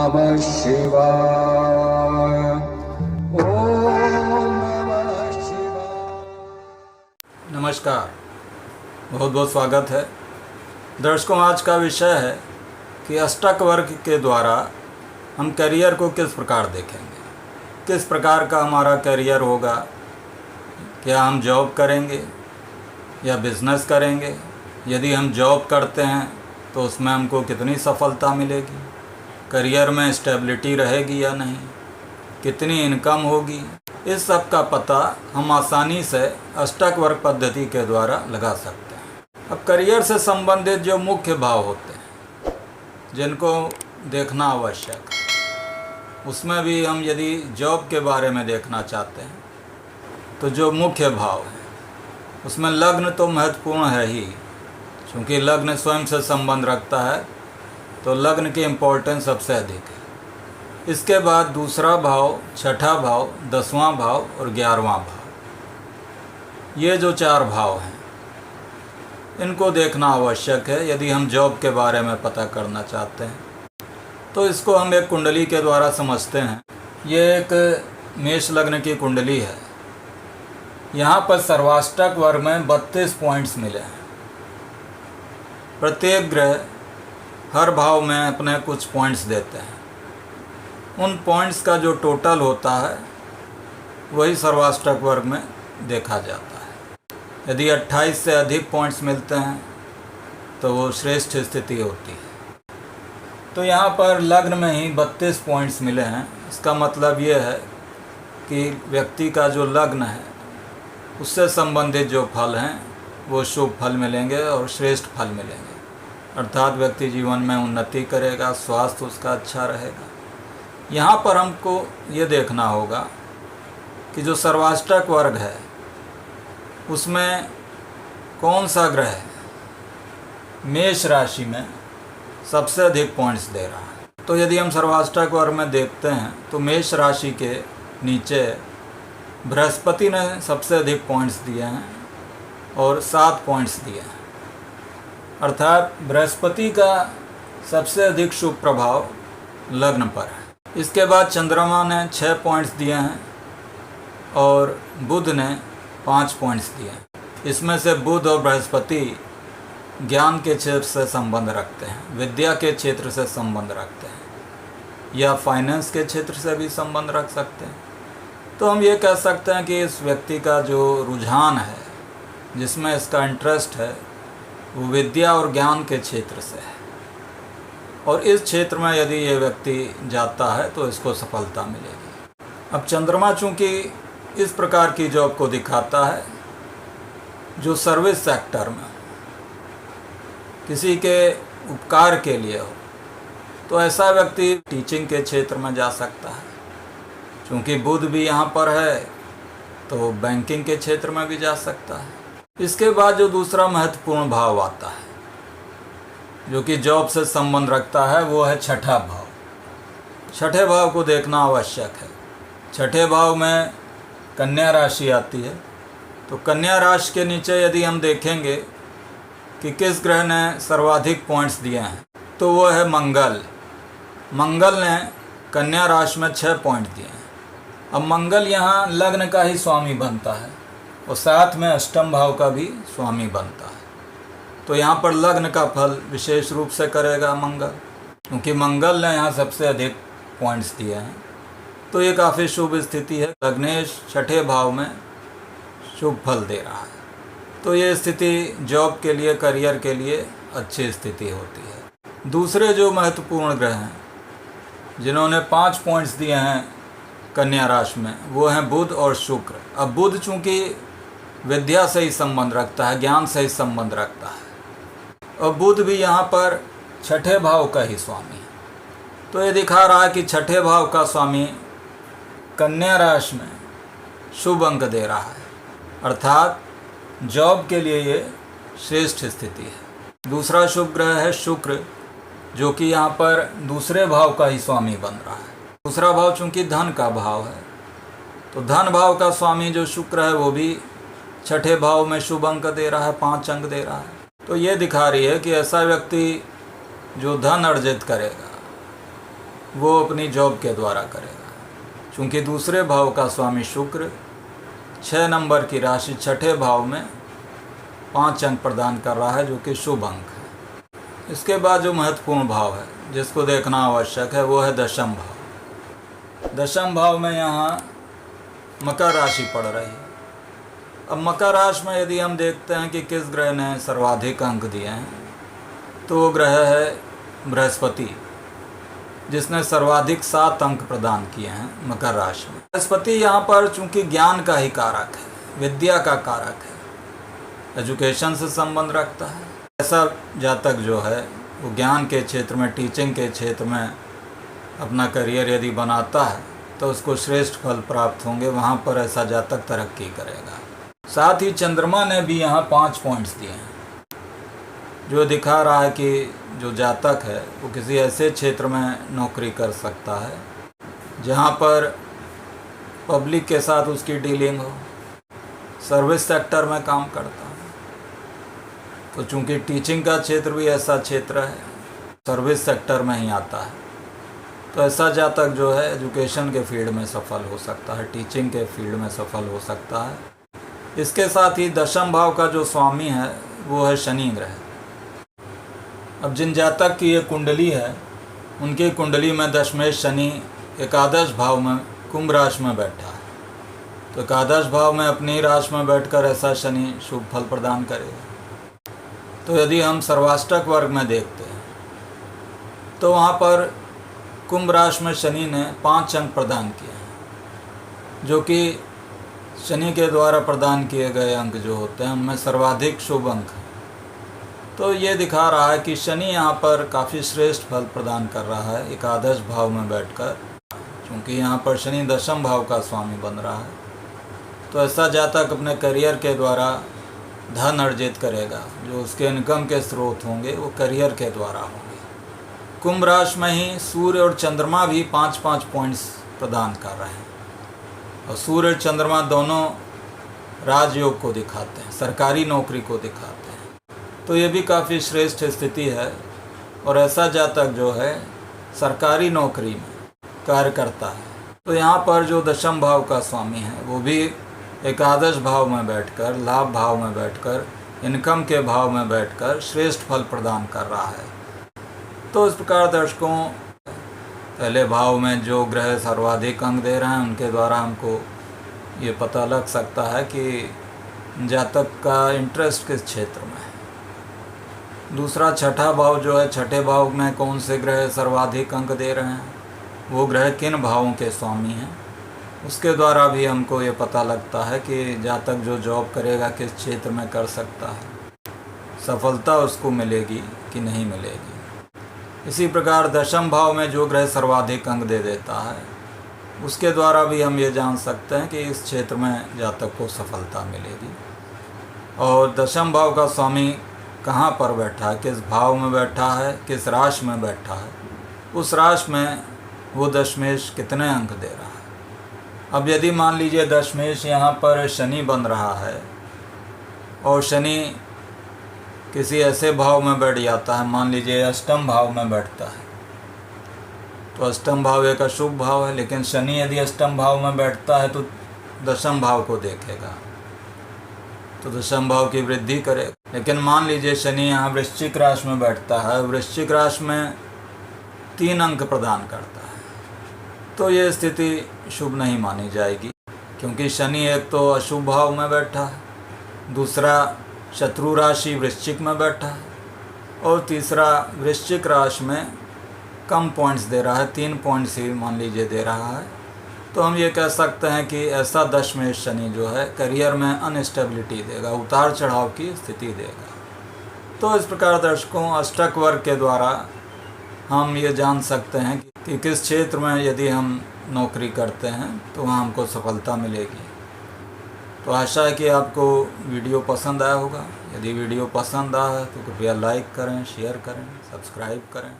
नमः शिवाय। ओम नमः शिवाय। नमस्कार, बहुत बहुत स्वागत है दर्शकों। आज का विषय है कि अष्टक वर्ग के द्वारा हम करियर को किस प्रकार देखेंगे, किस प्रकार का हमारा करियर होगा। क्या हम जॉब करेंगे या बिजनेस करेंगे? यदि हम जॉब करते हैं तो उसमें हमको कितनी सफलता मिलेगी, करियर में स्टेबिलिटी रहेगी या नहीं, कितनी इनकम होगी, इस सब का पता हम आसानी से अष्टक वर्ग पद्धति के द्वारा लगा सकते हैं। अब करियर से संबंधित जो मुख्य भाव होते हैं जिनको देखना आवश्यक है, उसमें भी हम यदि जॉब के बारे में देखना चाहते हैं तो जो मुख्य भाव है उसमें लग्न तो महत्वपूर्ण है ही, क्योंकि लग्न स्वयं से संबंध रखता है तो लग्न की इम्पोर्टेंस सबसे अधिक है। इसके बाद दूसरा भाव, छठा भाव, 10वां भाव और 11वां भाव, ये जो 4 भाव हैं इनको देखना आवश्यक है यदि हम जॉब के बारे में पता करना चाहते हैं। तो इसको हम एक कुंडली के द्वारा समझते हैं। ये एक मेष लग्न की कुंडली है। यहाँ पर सर्वाष्टक वर्ग में 32 पॉइंट्स मिले हैं। प्रत्येक ग्रह हर भाव में अपने कुछ पॉइंट्स देते हैं। उन पॉइंट्स का जो टोटल होता है वही सर्वाष्टक वर्ग में देखा जाता है। यदि 28 से अधिक पॉइंट्स मिलते हैं तो वो श्रेष्ठ स्थिति होती है। तो यहाँ पर लग्न में ही 32 पॉइंट्स मिले हैं। इसका मतलब ये है कि व्यक्ति का जो लग्न है उससे संबंधित जो फल हैं वो शुभ फल मिलेंगे और श्रेष्ठ फल मिलेंगे। अर्थात व्यक्ति जीवन में उन्नति करेगा, स्वास्थ्य उसका अच्छा रहेगा। यहाँ पर हमको ये देखना होगा कि जो सर्वाष्टक वर्ग है उसमें कौन सा ग्रह मेष राशि में सबसे अधिक पॉइंट्स दे रहा है। तो यदि हम सर्वाष्टक वर्ग में देखते हैं तो मेष राशि के नीचे बृहस्पति ने सबसे अधिक पॉइंट्स दिए हैं और 7 पॉइंट्स दिए हैं। अर्थात बृहस्पति का सबसे अधिक शुभ प्रभाव लग्न पर है। इसके बाद चंद्रमा ने 6 पॉइंट्स दिए हैं और बुध ने 5 पॉइंट्स दिए हैं। इसमें से बुध और बृहस्पति ज्ञान के क्षेत्र से संबंध रखते हैं, विद्या के क्षेत्र से संबंध रखते हैं या फाइनेंस के क्षेत्र से भी संबंध रख सकते हैं। तो हम ये कह सकते हैं कि इस व्यक्ति का जो रुझान है, जिसमें इसका इंटरेस्ट है, वो विद्या और ज्ञान के क्षेत्र से है और इस क्षेत्र में यदि ये व्यक्ति जाता है तो इसको सफलता मिलेगी। अब चंद्रमा चूँकि इस प्रकार की जॉब को दिखाता है जो सर्विस सेक्टर में किसी के उपकार के लिए हो, तो ऐसा व्यक्ति टीचिंग के क्षेत्र में जा सकता है। क्योंकि बुध भी यहाँ पर है तो बैंकिंग के क्षेत्र में भी जा सकता है। इसके बाद जो दूसरा महत्वपूर्ण भाव आता है जो कि जॉब से संबंध रखता है वो है छठा भाव। छठे भाव को देखना आवश्यक है। छठे भाव में कन्या राशि आती है। तो कन्या राशि के नीचे यदि हम देखेंगे कि किस ग्रह ने सर्वाधिक पॉइंट्स दिए हैं तो वो है मंगल। मंगल ने कन्या राशि में 6 पॉइंट दिए हैं। अब मंगल यहाँ लग्न का ही स्वामी बनता है और साथ में अष्टम भाव का भी स्वामी बनता है। तो यहाँ पर लग्न का फल विशेष रूप से करेगा मंगल, क्योंकि मंगल ने यहाँ सबसे अधिक पॉइंट्स दिए हैं। तो ये काफ़ी शुभ स्थिति है। लग्नेश छठे भाव में शुभ फल दे रहा है। तो ये स्थिति जॉब के लिए, करियर के लिए अच्छी स्थिति होती है। दूसरे जो महत्वपूर्ण ग्रह हैं जिन्होंने 5 पॉइंट्स दिए हैं कन्या राशि में, वो हैं बुध और शुक्र। अब बुध चूँकि विद्या से ही संबंध रखता है, ज्ञान से ही संबंध रखता है और बुध भी यहाँ पर छठे भाव का ही स्वामी है। तो ये दिखा रहा है कि छठे भाव का स्वामी कन्या राशि में शुभ अंक दे रहा है। अर्थात जॉब के लिए ये श्रेष्ठ स्थिति है। दूसरा शुभ ग्रह है शुक्र, जो कि यहाँ पर दूसरे भाव का ही स्वामी बन रहा है। दूसरा भाव चूँकि धन का भाव है तो धन भाव का स्वामी जो शुक्र है वो भी छठे भाव में शुभ अंक दे रहा है, 5 अंक दे रहा है। तो ये दिखा रही है कि ऐसा व्यक्ति जो धन अर्जित करेगा वो अपनी जॉब के द्वारा करेगा। क्योंकि दूसरे भाव का स्वामी शुक्र 6 नंबर की राशि छठे भाव में 5 अंक प्रदान कर रहा है, जो कि शुभ अंक है। इसके बाद जो महत्वपूर्ण भाव है जिसको देखना आवश्यक है वो है दशम भाव। दशम भाव में यहाँ मकर राशि पड़ रही है। अब मकर राशि में यदि हम देखते हैं कि किस ग्रह ने सर्वाधिक अंक दिए हैं, तो वो ग्रह है बृहस्पति, जिसने सर्वाधिक 7 अंक प्रदान किए हैं मकर राशि में। बृहस्पति यहाँ पर चूंकि ज्ञान का ही कारक है, विद्या का कारक है, एजुकेशन से संबंध रखता है। ऐसा जातक जो है वो ज्ञान के क्षेत्र में, टीचिंग के क्षेत्र में अपना करियर यदि बनाता है तो उसको श्रेष्ठ फल प्राप्त होंगे। वहाँ पर ऐसा जातक तरक्की करेगा। साथ ही चंद्रमा ने भी यहाँ 5 पॉइंट्स दिए हैं, जो दिखा रहा है कि जो जातक है वो किसी ऐसे क्षेत्र में नौकरी कर सकता है जहाँ पर पब्लिक के साथ उसकी डीलिंग हो, सर्विस सेक्टर में काम करता है। तो चूंकि टीचिंग का क्षेत्र भी ऐसा क्षेत्र है, सर्विस सेक्टर में ही आता है, तो ऐसा जातक जो है एजुकेशन के फील्ड में सफल हो सकता है, टीचिंग के फील्ड में सफल हो सकता है। इसके साथ ही दशम भाव का जो स्वामी है वो है शनि ग्रह। अब जिन जातक की ये कुंडली है, उनकी कुंडली में दशमेश शनि एकादश भाव में कुंभ राशि में बैठा है। तो एकादश भाव में अपनी राशि में बैठकर ऐसा शनि शुभ फल प्रदान करेगा। तो यदि हम सर्वाष्टक वर्ग में देखते हैं तो वहाँ पर कुंभ राशि में शनि ने 5 अंक प्रदान किए हैं, जो कि शनि के द्वारा प्रदान किए गए अंक जो होते हैं उनमें सर्वाधिक शुभ अंक है। तो ये दिखा रहा है कि शनि यहाँ पर काफ़ी श्रेष्ठ फल प्रदान कर रहा है एकादश भाव में बैठकर, क्योंकि यहाँ पर शनि दशम भाव का स्वामी बन रहा है। तो ऐसा जातक अपने करियर के द्वारा धन अर्जित करेगा। जो उसके इनकम के स्रोत होंगे वो करियर के द्वारा होंगे। कुंभ राशि में ही सूर्य और चंद्रमा भी 5-5 पॉइंट्स प्रदान कर रहे हैं, और सूर्य और चंद्रमा दोनों राजयोग को दिखाते हैं, सरकारी नौकरी को दिखाते हैं। तो ये भी काफ़ी श्रेष्ठ स्थिति है। और ऐसा जातक जो है सरकारी नौकरी में कार्य करता है, तो यहाँ पर जो दशम भाव का स्वामी है वो भी एकादश भाव में बैठकर, लाभ भाव में बैठकर, इनकम के भाव में बैठकर श्रेष्ठ फल प्रदान कर रहा है। तो इस प्रकार दर्शकों, पहले भाव में जो ग्रह सर्वाधिक अंक दे रहे हैं उनके द्वारा हमको ये पता लग सकता है कि जातक का इंटरेस्ट किस क्षेत्र में है। दूसरा छठा भाव जो है, छठे भाव में कौन से ग्रह सर्वाधिक अंक दे रहे हैं, वो ग्रह किन भावों के स्वामी हैं, उसके द्वारा भी हमको ये पता लगता है कि जातक जो जॉब करेगा किस क्षेत्र में कर सकता है, सफलता उसको मिलेगी कि नहीं मिलेगी। इसी प्रकार दशम भाव में जो ग्रह सर्वाधिक अंक दे देता है उसके द्वारा भी हम ये जान सकते हैं कि इस क्षेत्र में जातक को सफलता मिलेगी। और दशम भाव का स्वामी कहाँ पर बैठा है, किस भाव में बैठा है, किस राशि में बैठा है, उस राशि में वो दशमेश कितने अंक दे रहा है। अब यदि मान लीजिए दशमेश यहाँ पर शनि बन रहा है और शनि किसी ऐसे भाव में बैठ जाता है, मान लीजिए अष्टम भाव में बैठता है, तो अष्टम भाव एक अशुभ भाव है, लेकिन शनि यदि अष्टम भाव में बैठता है तो दशम भाव को देखेगा, तो दशम भाव की वृद्धि करेगा। लेकिन मान लीजिए शनि यहाँ वृश्चिक राशि में बैठता है, वृश्चिक राशि में 3 अंक प्रदान करता है, तो ये स्थिति शुभ नहीं मानी जाएगी। क्योंकि शनि एक तो अशुभ भाव में बैठा है, दूसरा शत्रु राशि वृश्चिक में बैठा है, और तीसरा वृश्चिक राशि में कम पॉइंट्स दे रहा है, 3 पॉइंट्स ही मान लीजिए दे रहा है। तो हम ये कह सकते हैं कि ऐसा दशमेश शनि जो है करियर में अनस्टेबिलिटी देगा, उतार चढ़ाव की स्थिति देगा। तो इस प्रकार दर्शकों, अष्टक वर्ग के द्वारा हम ये जान सकते हैं कि किस क्षेत्र में यदि हम नौकरी करते हैं तो वहाँ हमको सफलता मिलेगी। तो आशा है कि आपको वीडियो पसंद आया होगा। यदि वीडियो पसंद आया तो कृपया लाइक करें, शेयर करें, सब्सक्राइब करें।